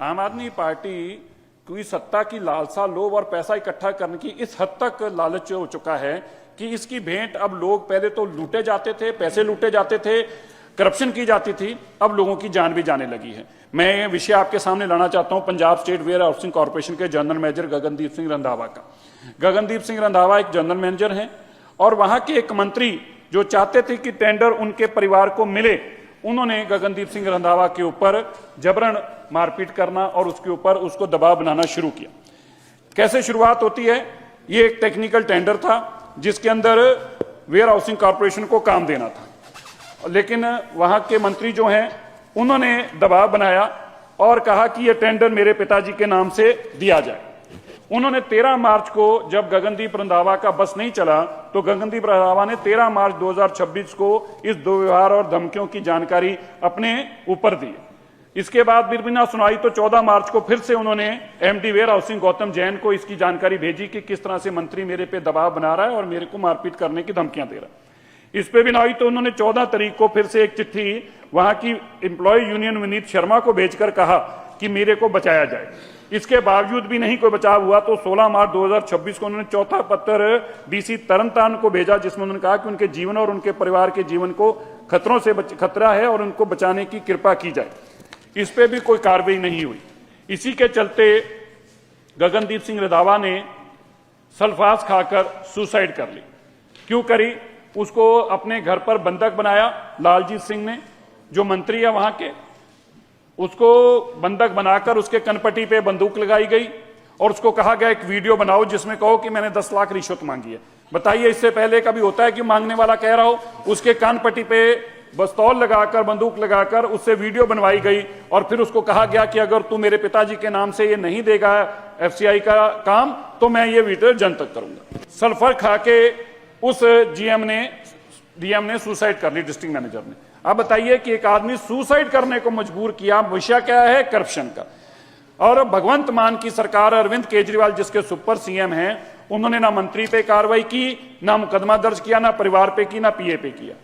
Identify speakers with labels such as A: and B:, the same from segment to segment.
A: आम आदमी पार्टी की सत्ता की लालसा, लोभ और पैसा इकट्ठा करने की इस हद तक लालच हो चुका है कि इसकी भेंट अब लोग, पहले तो लूटे जाते थे, पैसे लूटे जाते थे, करप्शन की जाती थी, अब लोगों की जान भी जाने लगी है। मैं ये विषय आपके सामने लाना चाहता हूं Punjab state ware housing corporation के जनरल मैनेजर गगनदीप सिंह रंधावा का। गगनदीप सिंह रंधावा एक जनरल मैनेजर हैं और वहां के एक मंत्री जो चाहते थे कि टेंडर उनके परिवार को मिले, उन्होंने गगनदीप सिंह रंधावा के ऊपर जबरन मारपीट करना और उसके ऊपर उसको दबाव बनाना शुरू किया। कैसे शुरुआत होती है? ये एक टेक्निकल टेंडर था जिसके अंदर वेयर हाउसिंग कॉर्पोरेशन को काम देना था, लेकिन वहां के मंत्री जो हैं उन्होंने दबाव बनाया और कहा कि यह टेंडर मेरे पिताजी के नाम से दिया जाए। उन्होंने 13 मार्च को, जब गगनदीप रंधावा का बस नहीं चला, तो गगनदीप रंधावा ने 13 मार्च 2026 को इस दुर्व्यवहार और धमकियों की जानकारी अपने ऊपर दी। इसके बाद बिना सुनाई तो 14 मार्च को फिर से उन्होंने MD warehousing Gautam Jain को इसकी जानकारी भेजी कि किस तरह से मंत्री मेरे पे दबाव बना रहा है और मेरे को मारपीट करने की धमकियां दे रहा है। इस पे भी ना हुई तो उन्होंने 14 तारीख को फिर से एक चिट्ठी वहां की एम्प्लॉय यूनियन विनीत शर्मा को भेजकर कहा कि मेरे को बचाया जाए। इसके बावजूद भी नहीं कोई बचाव हुआ तो 16 मार्च 2026 को उन्होंने चौथा पत्र डीसी तरनतारन को भेजा, जिसमें उन्होंने कहा कि उनके जीवन और उनके परिवार के जीवन को खतरों से खतरा है और उनको बचाने की कृपा की जाए। इस पे भी कोई कार्रवाई नहीं हुई। इसी के चलते गगनदीप सिंह रंधावा ने सल्फास खाकर सुसाइड कर ली। क्यों करी? उसको अपने घर पर बंधक बनाया लालजीत सिंह ने, जो मंत्री है वहां के, उसको बंधक बनाकर उसके कनपट्टी पे बंदूक लगाई गई और उसको कहा गया एक वीडियो बनाओ जिसमें कहो कि मैंने 10 लाख रिश्वत मांगी है। बताइए, इससे पहले कभी होता है कि मांगने वाला कह रहा हो? उसके कान पट्टी पे बस्तौल लगाकर, बंदूक लगाकर उससे वीडियो बनवाई गई और फिर उसको कहा गया कि अगर तू मेरे पिताजी के नाम से ये नहीं देगा एफसीआई का काम तो मैं ये वीडियो जनतक करूंगा। सल्फर खा के उस डीएम ने सुसाइड कर ली, डिस्ट्रिक्ट मैनेजर ने। अब बताइए कि एक आदमी सुसाइड करने को मजबूर किया, विषय क्या है? करप्शन का। और भगवंत मान की सरकार, अरविंद केजरीवाल जिसके सुपर सीएम हैं, उन्होंने ना मंत्री पे कार्रवाई की, ना मुकदमा दर्ज किया, ना परिवार पे की, ना पीए पे किया।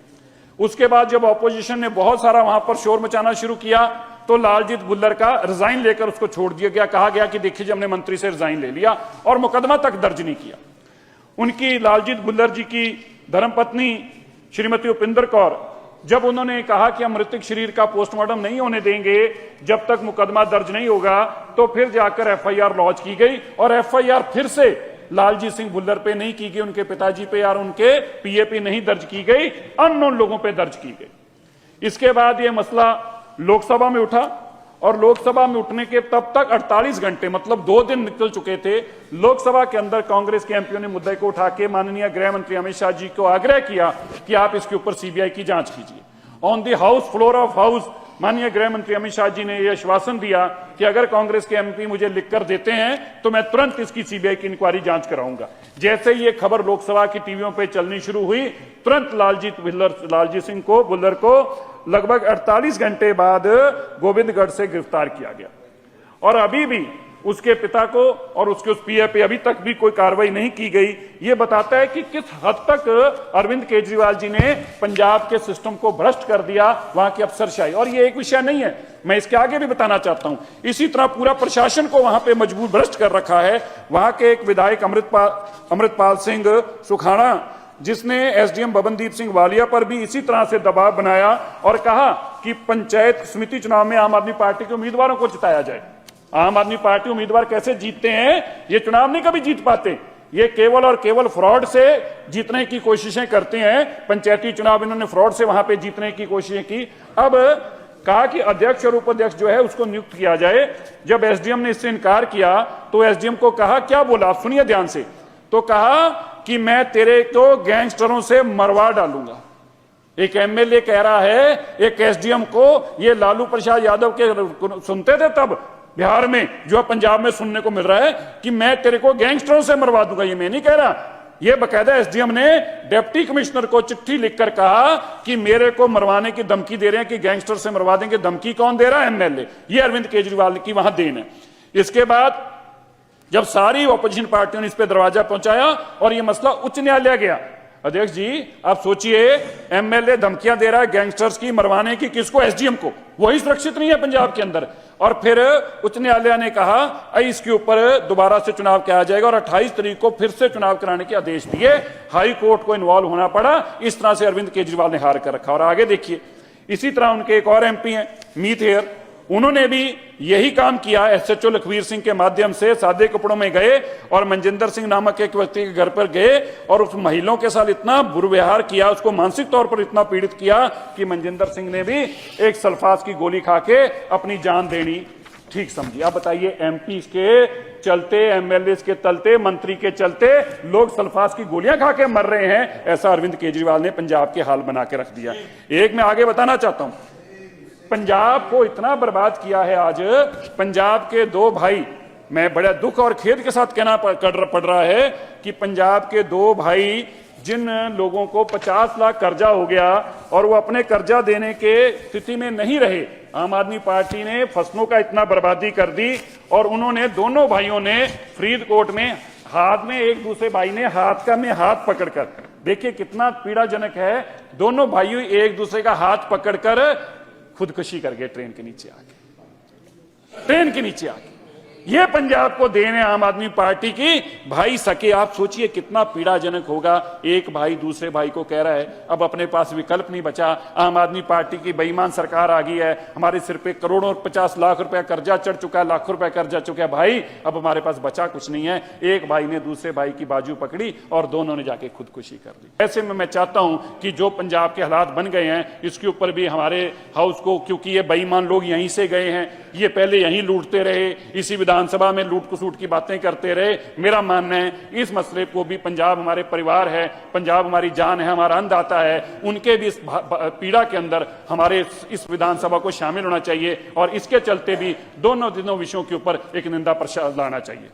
A: उसके बाद जब ऑपोजिशन ने बहुत सारा वहां पर शोर मचाना शुरू किया तो लालजीत भुल्लर का रिजाइन लेकर उसको छोड़ दिया गया। कहा गया कि देखिए हमने मंत्री से रिजाइन ले लिया और मुकदमा तक दर्ज नहीं किया। उनकी, लालजीत भुल्लर जी की धर्मपत्नी श्रीमती उपिंदर कौर, जब उन्होंने कहा कि हम मृतक शरीर का पोस्टमार्टम नहीं होने देंगे जब तक मुकदमा दर्ज नहीं होगा, तो फिर जाकर एफआईआर लॉन्च की गई और एफआईआर फिर से लालजीत सिंह भुल्लर पे नहीं की गई, उनके पिताजी पे और उनके पीए पे नहीं दर्ज की गई, अननोन लोगों पे दर्ज की गई। इसके बाद यह मसला लोकसभा में उठा और लोकसभा में उठने के तब तक 48 घंटे, मतलब 2 दिन निकल चुके थे। लोकसभा के अंदर कांग्रेस के एमपीओ ने मुद्दे को उठा के माननीय गृह मंत्री अमित शाह जी को आग्रह किया कि आप इसके ऊपर सीबीआई की जांच कीजिए। On the house floor of house माननीय गृह मंत्री अमित शाह जी ने यह आश्वासन दिया कि अगर कांग्रेस के एमपी मुझे लिखकर देते हैं तो मैं तुरंत इसकी सीबीआई की इंक्वायरी जांच कराऊंगा। जैसे ही ये खबर लोकसभा की टीवियों पे चलनी शुरू हुई, तुरंत लालजीत सिंह को, भुल्लर को लगभग 48 घंटे बाद गोविंदगढ़ से गिरफ्तार किया गया और अभी भी उसके पिता को और उसके उस पीए पे अभी तक भी कोई कार्रवाई नहीं की गई। ये बताता है कि किस हद तक अरविंद केजरीवाल जी ने पंजाब के सिस्टम को भ्रष्ट कर दिया, वहां की अफसरशाही। और ये एक विषय नहीं है, मैं इसके आगे भी बताना चाहता हूं। इसी तरह पूरा प्रशासन को वहां पे मजबूर भ्रष्ट कर रखा है। वहां के एक विधायक अमृतपाल सिंह सुखाना, जिसने एसडीएम बबनदीप सिंह वालिया पर भी इसी तरह से दबाव बनाया और कहा कि पंचायत समिति चुनाव में आम आदमी पार्टी के उम्मीदवारों को जिताया जाए। आम आदमी पार्टी उम्मीदवार कैसे जीतते हैं? ये चुनाव नहीं कभी जीत पाते, ये केवल और केवल फ्रॉड से जीतने की कोशिशें करते हैं। पंचायती चुनाव इन्होंने फ्रॉड से वहां पे जीतने की कोशिशें की। अब कहा कि अध्यक्ष और उपाध्यक्ष जो है उसको नियुक्त किया जाए। जब एसडीएम ने इससे इनकार किया तो एसडीएम को कहा, क्या बोला आप सुनिए ध्यान से, तो कहा कि मैं तेरे को गैंगस्टरों से मरवा डालूंगा। एक एमएलए कह रहा है एक एसडीएम को, ये लालू प्रसाद यादव के सुनते थे तब बिहार में, जो पंजाब में सुनने को मिल रहा है कि मैं तेरे को गैंगस्टरों से मरवा दूंगा। ये मैं नहीं कह रहा, ये बकायदा एसडीएम ने डिप्टी कमिश्नर को चिट्ठी लिखकर कहा कि मेरे को मरवाने की धमकी दे रहे हैं कि गैंगस्टर से मरवा देंगे। धमकी कौन दे रहा है? एमएलए। ये अरविंद केजरीवाल की वहां देन है। इसके बाद जब सारी ऑपोजिशन पार्टियों ने इस पर दरवाजा पहुंचाया और यह मसला उच्च न्यायालय गया, अध्यक्ष जी आप सोचिए, एमएलए धमकियां दे रहा है गैंगस्टर्स की मरवाने की, किसको? एसडीएम को। वही सुरक्षित नहीं है पंजाब के अंदर। और फिर उच्च न्यायालय ने कहा इसके ऊपर दोबारा से चुनाव किया जाएगा और 28 तारीख को फिर से चुनाव कराने के आदेश दिए। हाई कोर्ट को इन्वॉल्व होना पड़ा। इस तरह से अरविंद केजरीवाल ने हार कर रखा। और आगे देखिए, इसी तरह उनके एक और एमपी हैं मीत हेयर, उन्होंने भी यही काम किया। एसएचओ लखवीर सिंह के माध्यम से सादे कपड़ों में गए और मनजिंदर सिंह नामक एक व्यक्ति के घर पर गए और उस महिलाओं के साथ इतना दुर्व्यवहार किया, उसको मानसिक तौर पर इतना पीड़ित किया कि मनजिंदर सिंह ने भी एक सल्फास की गोली खा के अपनी जान देनी ठीक समझी। आप बताइए, एमपी के चलते, एमएलए के चलते, मंत्री के चलते लोग सल्फास की गोलियां खा के मर रहे हैं। ऐसा अरविंद केजरीवाल ने पंजाब के हाल बना के रख दिया। एक मैं आगे बताना चाहता हूं, पंजाब को इतना बर्बाद किया है आज। पंजाब के दो भाई, मैं बड़ा दुख और खेद के साथ कहना पड़ रहा है कि पंजाब के दो भाई, जिन लोगों को 50 लाख कर्जा हो गया और वो अपने कर्जा देने के स्थिति में नहीं रहे, आम आदमी पार्टी ने फसलों का इतना बर्बादी कर दी और उन्होंने, दोनों भाइयों ने फरीदकोट में हाथ में, एक दूसरे भाई ने हाथ में हाथ पकड़कर, देखिए कितना पीड़ाजनक है, दोनों भाइयों एक दूसरे का हाथ पकड़कर खुदकुशी कर गए ट्रेन के नीचे आके। ट्रेन के नीचे आके ये पंजाब को देन है आम आदमी पार्टी की। भाई सके, आप सोचिए कितना पीड़ाजनक होगा। एक भाई दूसरे भाई को कह रहा है अब अपने पास विकल्प नहीं बचा, आम आदमी पार्टी की बेईमान सरकार आ गई है, हमारे सिर पे करोड़ों 50 लाख रुपया कर्जा चढ़ चुका है, लाखों रुपया कर्जा चुका है, भाई अब हमारे पास बचा कुछ नहीं है। एक भाई ने दूसरे भाई की बाजू पकड़ी और दोनों ने जाके खुदकुशी कर ली। ऐसे में मैं चाहता हूं कि जो पंजाब के हालात बन गए हैं, इसके ऊपर भी हमारे हाउस को, क्योंकि ये बेईमान लोग यहीं से गए हैं, ये पहले यहीं लूटते रहे, इसी विधानसभा में लूट कुसूट की बातें करते रहे। मेरा मानना है इस मसले को भी, पंजाब हमारे परिवार है, पंजाब हमारी जान है, हमारा अन्नदाता है, उनके भी इस पीड़ा के अंदर हमारे इस विधानसभा को शामिल होना चाहिए और इसके चलते भी दोनों विषयों के ऊपर एक निंदा प्रस्ताव लाना चाहिए।